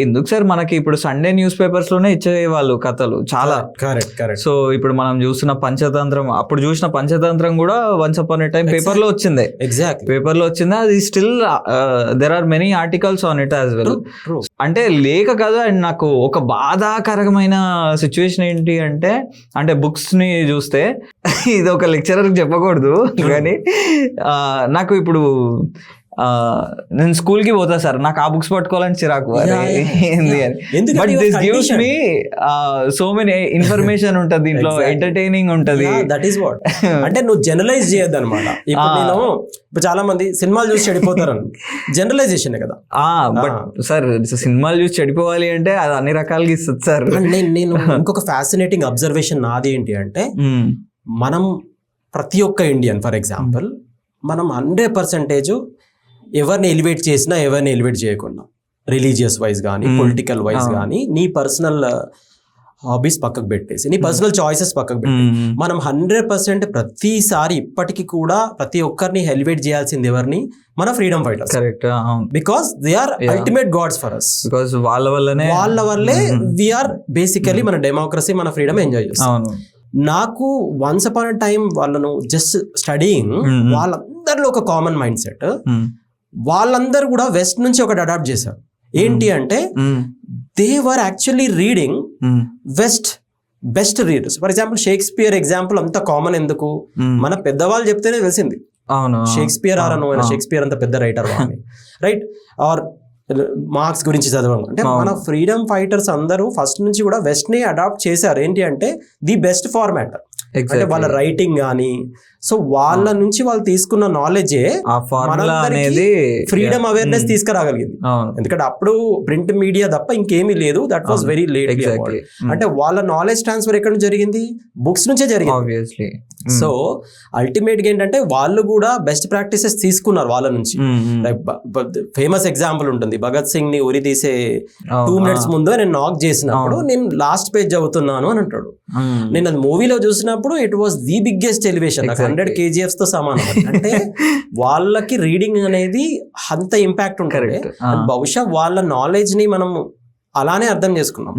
ఎందుకు సార్ మనకి ఇప్పుడు సండే న్యూస్ పేపర్స్ లోనే ఇచ్చేవాళ్ళు కథలు చాలా. కరెక్ట్. సో ఇప్పుడు మనం చూసిన పంచతంత్రం, అప్పుడు చూసిన పంచతంత్రం కూడా once upon a time paper లో వచ్చింది. ఎగ్జాక్ట్లీ పేపర్ లో వచ్చింది. అది still there are many articles on it as well. అంటే లేక కదా. అండ్ నాకు ఒక బాధాకరమైన సిచ్యువేషన్ ఏంటి అంటే బుక్స్ ని చూస్తే ఇది ఒక లెక్చరర్ చెప్పకూడదు కానీ నాకు ఇప్పుడు నేను స్కూల్ కి పోతా సార్, నాకు ఆ బుక్స్ పట్టుకోవాలని చిరాకు ఏంది అని. But this gives me so many information ఉంటది దీంట్లో, ఎంటర్టైనింగ్ ఉంటది. దట్ ఈస్ వాట్ అంటే నువ్వు జనరలైజ్ చేయొద్దు అనమాట. ఇప్పుడు చాలా మంది సినిమాలు చూసి చెడిపోతారు, జనరలైజేషన్ కదా. బట్ సార్ సినిమాలు చూసి చెడిపోవాలి అంటే అది అన్ని రకాలుగా ఇస్తుంది సార్. నేను ఇంకొక ఫ్యాసినేటింగ్ అబ్జర్వేషన్ నాది ఏంటి అంటే, మనం ప్రతి ఒక్క ఇండియన్ ఫర్ ఎగ్జాంపుల్ మనం 100% ఎవరిని ఎలివేట్ చేసినా ఎవరిని ఎలివేట్ చేయకుండా, రిలీజియస్ వైజ్ కానీ పొలిటికల్ వైజ్ కానీ, నీ పర్సనల్ హాబీస్ పక్కకు పెట్టేసి, నీ పర్సనల్ చాయిసెస్ పక్కకు పెట్టి, మనం 100% ప్రతిసారి ఇప్పటికీ కూడా ప్రతి ఒక్కరిని ఎలివేట్ చేయాల్సింది ఎవరిని? మన freedom fighters. Correct. Because they are ultimate gods for us. Because వాళ్ళ వల్లే వీఆర్ బేసికలీ మన డెమోక్రసీ, మన ఫ్రీడమ్ ఎంజాయ్ చేస్తాం. నాకు వన్స్ అపాన్ ఎ టైం వాళ్ళను జస్ట్ స్టడీయింగ్, వాళ్ళందరిలో ఒక కామన్ మైండ్ సెట్, వాళ్ళందరూ కూడా వెస్ట్ నుంచి ఒకటి అడాప్ట్ చేశారు. ఏంటి అంటే they were actually reading best readers. For example Shakespeare example అంత కామన్ ఎందుకు? మన పెద్దవాళ్ళు చెప్తేనే తెలిసింది షేక్స్పియర్ షేక్స్పియర్ అంత పెద్ద రైటర్ రైట్, ఆర్ మార్క్స్ గురించి చదవడం. అంటే మన ఫ్రీడమ్ ఫైటర్స్ అందరూ ఫస్ట్ నుంచి కూడా వెస్ట్ ని అడాప్ట్ చేశారు. ఏంటి అంటే ది బెస్ట్ ఫార్మాట్, అంటే వాళ్ళ రైటింగ్ కానీ. సో వాళ్ళ నుంచి వాళ్ళు తీసుకున్న నాలెడ్జే ఫ్రీడమ్ అవేర్నెస్ తీసుకురాగలిగింది. ఎందుకంటే అప్పుడు ప్రింట్ మీడియా తప్ప ఇంకేమీ లేదు. That was very late. అంటే వాళ్ళ నాలెడ్జ్ ట్రాన్స్ఫర్ ఎక్కడ నుంచి జరిగింది? బుక్స్ నుంచే జరిగింది. సో అల్టిమేట్ గా ఏంటంటే వాళ్ళు కూడా బెస్ట్ ప్రాక్టీసెస్ తీసుకున్నారు వాళ్ళ నుంచి. ఫేమస్ ఎగ్జాంపుల్ ఉంటుంది, భగత్ సింగ్ ని ఉరి తీసే 2 minutes ముందు నేను నాక్ చేసినప్పుడు నేను లాస్ట్ పేజ్ చదువుతున్నాను అని అంటాడు. నేను అది మూవీలో చూసినప్పుడు it was the biggest elevation, 100 kgs తో సమానం. అంటే వాళ్ళకి రీడింగ్ అనేది అంత ఇంపాక్ట్ ఉంటుంది. బహుశా వాళ్ళ నాలెడ్జ్ ని మనం అలానే అర్థం చేసుకున్నాం.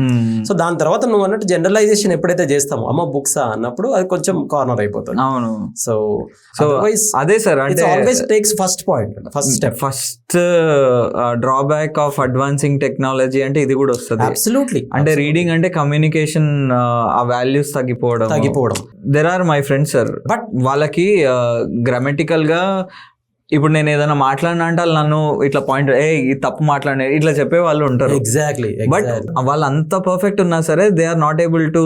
సో దాని తర్వాత నువ్వు అన్నట్టు జనరలైజేషన్ ఎప్పుడైతే చేస్తామో అమ్మ బుక్స్ అన్నప్పుడు అది కొంచెం కార్నర్ అయిపోతుంది. అవును. సో అదే సార్, అంటే always takes first point, first step. First drawback of advancing technology అంటే ఇది కూడా వస్తుంది. అబ్సల్యూట్లీ. అంటే రీడింగ్ అంటే కమ్యూనికేషన్ ఆ వాల్యూస్ తగ్గిపోవడం. There are my friends sir, but వాళ్ళకి గ్రామటికల్ గా ఇప్పుడు నేను ఏదైనా మాట్లాడినా అంటే వాళ్ళు నన్ను ఇట్లా పాయింట్ తప్పు మాట్లాడే ఇట్లా చెప్పే వాళ్ళు ఉంటారు. ఎగ్జాక్ట్లీ. బట్ వాళ్ళు అంత పర్ఫెక్ట్ ఉన్నా సరే they are not able to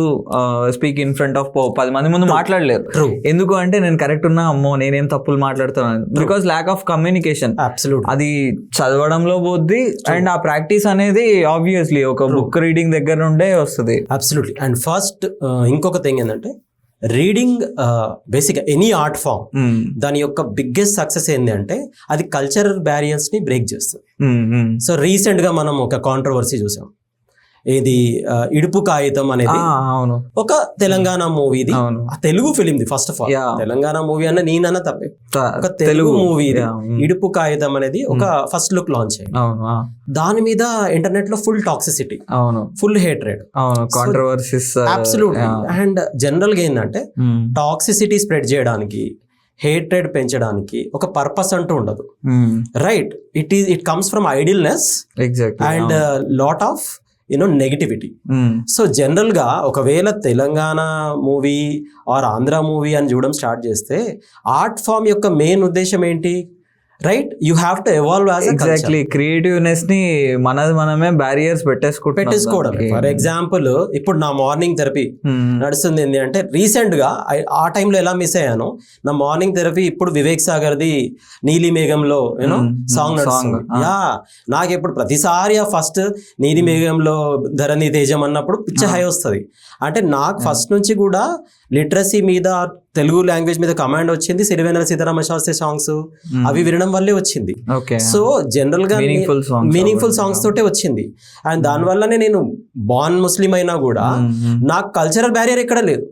speak in front of 10 మంది ముందు మాట్లాడలేరు. ఎందుకు అంటే నేను కరెక్ట్ ఉన్నా, అమ్మో నేనేం తప్పులు మాట్లాడుతున్నాను, బికాస్ ల్యాక్ ఆఫ్ కమ్యూనికేషన్. అది చదవడంలో పోద్ది. అండ్ ఆ ప్రాక్టీస్ అనేది ఆబ్వియస్లీ ఒక బుక్ రీడింగ్ దగ్గర నుండే వస్తుంది. అబ్సల్యూట్లీ. అండ్ ఫస్ట్ ఇంకొక థింగ్ ఏంటంటే reading basic any art form దాని యొక్క బిగ్గెస్ట్ సక్సెస్ ఏంటి అంటే అది కల్చరల్ బ్యారియర్స్ ని బ్రేక్ చేస్తుంది. సో రీసెంట్ గా మనం ఒక కాంట్రవర్సీ చూసాం, ఇది ఇడుపు కాగితం అనేది ఒక తెలంగాణ మూవీది, తెలుగు ఫిలిం ది. First of all Telangana movie అన్న నేనన్నా తప్పే, ఒక తెలుగు మూవీ ఇడుపు కాగితం అనేది ఒక ఫస్ట్ లుక్ లాంచ్ అయ్యింది. దాని మీద ఇంటర్నెట్ లో full toxicity, full hatred, controversies. Absolutely. And general గా ఏంటంటే టాక్సిసిటీ స్ప్రెడ్ చేయడానికి, హేట్రెడ్ పెంచడానికి ఒక పర్పస్ అంటూ ఉండదు. Right, it comes from idealness and lot of negativity. So general గా ఒకవేళ Telangana movie or Andhra movie అని చూడడం స్టార్ట్ చేస్తే ఆర్ట్ ఫామ్ యొక్క మెయిన్ ఉద్దేశం ఏంటి? Right, you have to evolve as exactly. Creativeness ని మనమే బ్యారియర్స్ పెట్టేసుకోవడం. ఫర్ ఎగ్జాంపుల్ ఇప్పుడు నా మార్నింగ్ థెరపీ నడుస్తుంది ఏంటి అంటే, రీసెంట్ గా ఆ టైంలో ఎలా మిస్ అయ్యాను, నా మార్నింగ్ థెరపీ ఇప్పుడు వివేక్ సాగర్ ది నీలి మేఘంలో సాంగ్ నడుస్తుంది. నాకు ఇప్పుడు ప్రతిసారి ఆ ఫస్ట్ నీలి మేఘంలో ధరణి తేజం అన్నప్పుడు పిచ్చ హై వస్తుంది. అంటే నాకు ఫస్ట్ నుంచి కూడా లిటరసీ మీద తెలుగు లాంగ్వేజ్ మీద కమాండ్ వచ్చింది సిరివెన్నెల సీతారామ శాస్త్రి సాంగ్స్ అవి వినడం వల్లే వచ్చింది. సో జనరల్ గా మీనింగ్ఫుల్ సాంగ్స్ తోటే వచ్చింది. అండ్ దాని వల్లనే నేను బార్న్ ముస్లిం అయినా కూడా నాకు కల్చరల్ బ్యారియర్ ఎక్కడ లేదు.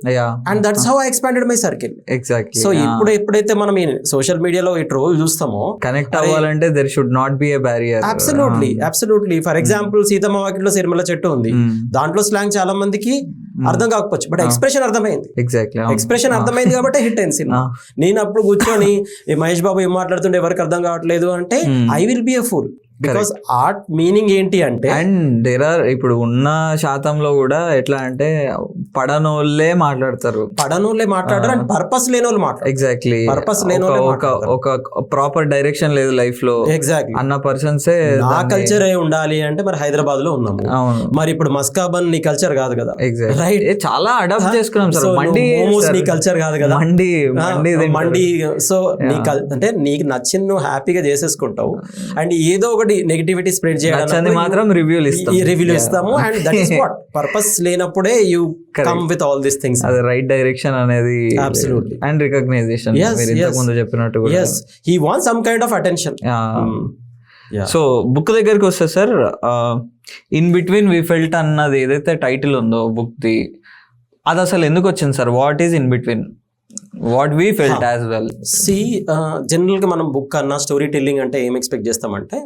And that's how I expanded my circle. Exactly. So ఇప్పుడు ఎప్పుడైతే మనం ఈ సోషల్ మీడియాలో ఈ ట్రోల్ చూస్తామో కనెక్ట్ అవ్వాలంటే there should not be a barrier. Absolutely. For example Seethamma Vakitlo Sirimalle చెట్టు ఉంది, దాంట్లో స్లాంగ్ చాలా మందికి అర్థం కాకపోవచ్చు, బట్ ఎక్స్ప్రెషన్ అర్థమైంది. ఎగ్జాక్ట్లీ. ఎక్స్ప్రెషన్ అర్థమైంది కాబట్టి హిట్ అయింది సినిమా. నేను అప్పుడు కూర్చొని మహేష్ బాబు ఏం మాట్లాడుతుంటే ఎవరికి అర్థం కావట్లేదు అంటే I will be a fool. Because art meaning ఏంటి అంటే, అండ్ దేర్ ఆర్ ఇప్పుడు ఉన్న శాతంలో కూడా ఎట్లా అంటే పడనోళ్ళే మాట్లాడతారు అండ్ పర్పస్ లేని వాళ్ళు మాట్లాడతారు. ఎగ్జాక్ట్లీ. పర్పస్ లేని ఒక ప్రాపర్ డైరెక్షన్ లేదు లైఫ్ లో ఎగ్జాక్ట్లీ అన్న పర్సన్స్. నా కల్చర్ ఉండాలి అంటే మరి హైదరాబాద్ లో ఉన్నాము, మరి ఇప్పుడు మస్కాబన్ నీ కల్చర్ కాదు కదా. రైట్. చాలా అడాప్ట్ చేసుకున్నాం సార్. మండి నీ కల్చర్ కాదు కదా. మండి. సో నీ అంటే నీకు నచ్చింది నువ్వు హ్యాపీగా చేసేసుకుంటావు, అండ్ ఏదో ఒకటి నెగటివిటీ స్ప్రెడ్ చేయడానికి మాత్రం రివ్యూలు ఇస్తాము. And that is what purpose లేనప్పుడే you come with all these things. అది రైట్ డైరెక్షన్ అనేది. అబ్సల్యూట్లీ. అండ్ రికగ్నైజేషన్ మీరు ఇంతకు ముందు చెప్పినట్టు. yes he wants some kind of attention. So book దగ్గరికి వస్తే sir, in between we felt అన్నది ఏదైతే టైటిల్ ఉందో బుక్ ది, అది అసలు ఎందుకు వచ్చింది sir? What is in between what we felt as well? General గా మనం బుక్ అన్నా స్టోరీ టెల్లింగ్ అంటే ఏం ఎక్స్పెక్ట్ చేస్తామంటే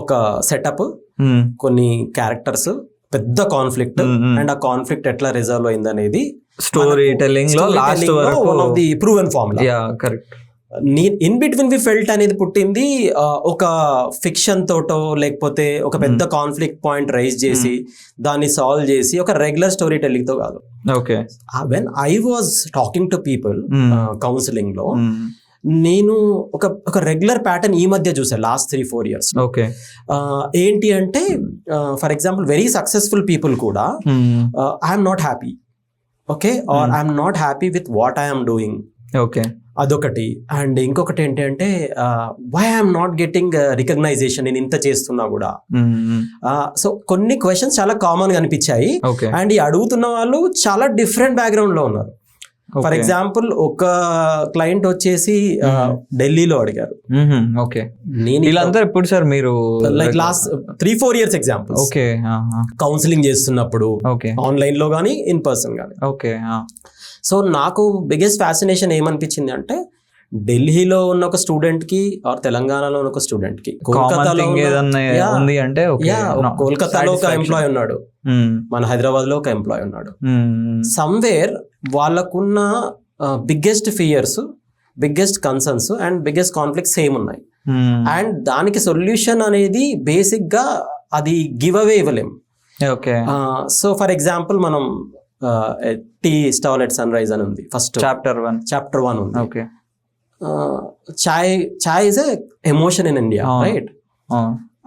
ఒక సెటప్, కొన్ని క్యారెక్టర్స్, పెద్ద కాన్ఫ్లిక్ట్, అండ్ ఆ కాన్ఫ్లిక్ట్ ఎట్లా రిజాల్వ్ అయింది అనేది స్టోరీ టెల్లింగ్ లో లాస్ట్ వరకు one of the proven formula. Correct. In between we felt అనేది పుట్టింది ఒక ఫిక్షన్ తోటో లేకపోతే ఒక పెద్ద కాన్ఫ్లిక్ట్ పాయింట్ రైజ్ చేసి దాన్ని సాల్వ్ చేసి ఒక రెగ్యులర్ స్టోరీ టెల్లింగ్ తో కాదు. Okay. When I was talking to people counselling లో, నేను ఒక రెగ్యులర్ ప్యాటర్న్ ఈ మధ్య చూసాను లాస్ట్ 3-4 years. ఓకే. ఏంటి అంటే for example very successful people కూడా I'm not happy, okay, or I'm not happy with what I'm doing. Okay. అదొకటి. అండ్ ఇంకొకటి ఏంటి అంటే why I'm not getting recognition, నేను ఇంత చేస్తున్నా కూడా. సో కొన్ని క్వశ్చన్స్ చాలా కామన్ గా అనిపించాయి. అండ్ ఈ అడుగుతున్న వాళ్ళు చాలా డిఫరెంట్ బ్యాక్గ్రౌండ్ లో ఉన్నారు. ఫర్ ఎగ్జాంపుల్ ఒక క్లయింట్ వచ్చేసి ఢిల్లీలో అడిగారు. ఓకే. వీళ్ళంతా ఎప్పుడు సార్ మీరు like last 3-4 years example. Okay. Counselling చేస్తున్నప్పుడు ఆన్లైన్ లో కానీ ఇన్ పర్సన్ కానీ. ఓకే. సో నాకు బిగ్గెస్ట్ ఫ్యాసినేషన్ ఏమనిపించింది అంటే ఢిల్లీలో ఉన్న ఒక స్టూడెంట్ కి ఆర్ తెలంగాణలో ఉన్న ఒక స్టూడెంట్ కి కోల్కతాలో ఒక ఎంప్లాయ్ ఉన్నాడు, మన హైదరాబాద్ లో ఒక ఎంప్లాయ్ ఉన్నాడు. సమ్వేర్ వాళ్ళకున్న biggest fears, biggest concerns and biggest conflicts same ఉన్నాయి. అండ్ దానికి సొల్యూషన్ అనేది బేసిక్ గా అది గివ్ అవే ఇవ్వలేం. సో ఫర్ ఎగ్జాంపుల్ మనం tea stall at sunrise అని ఉంది, ఫస్ట్ చాప్టర్ 1 ఉంది. Okay. Chai is emotion in India, right?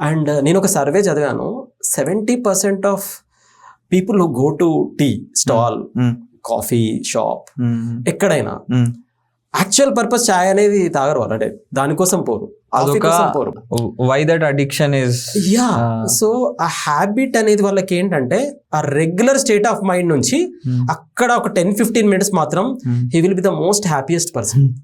And నేను ఒక సర్వే చదివాను, 70% of people who go to tea stall, coffee shop, ఎక్కడైనా యాక్చువల్ పర్పస్ చాయ్ అనేది తాగరు వాళ్ళు, అంటే దానికోసం పోరు. Why that addiction is. So ఆ హ్యాబిట్ అనేది వాళ్ళకి ఏంటంటే ఆ రెగ్యులర్ స్టేట్ ఆఫ్ మైండ్ నుంచి అక్కడ ఒక 10-15 minutes మాత్రం he will be the most happiest person.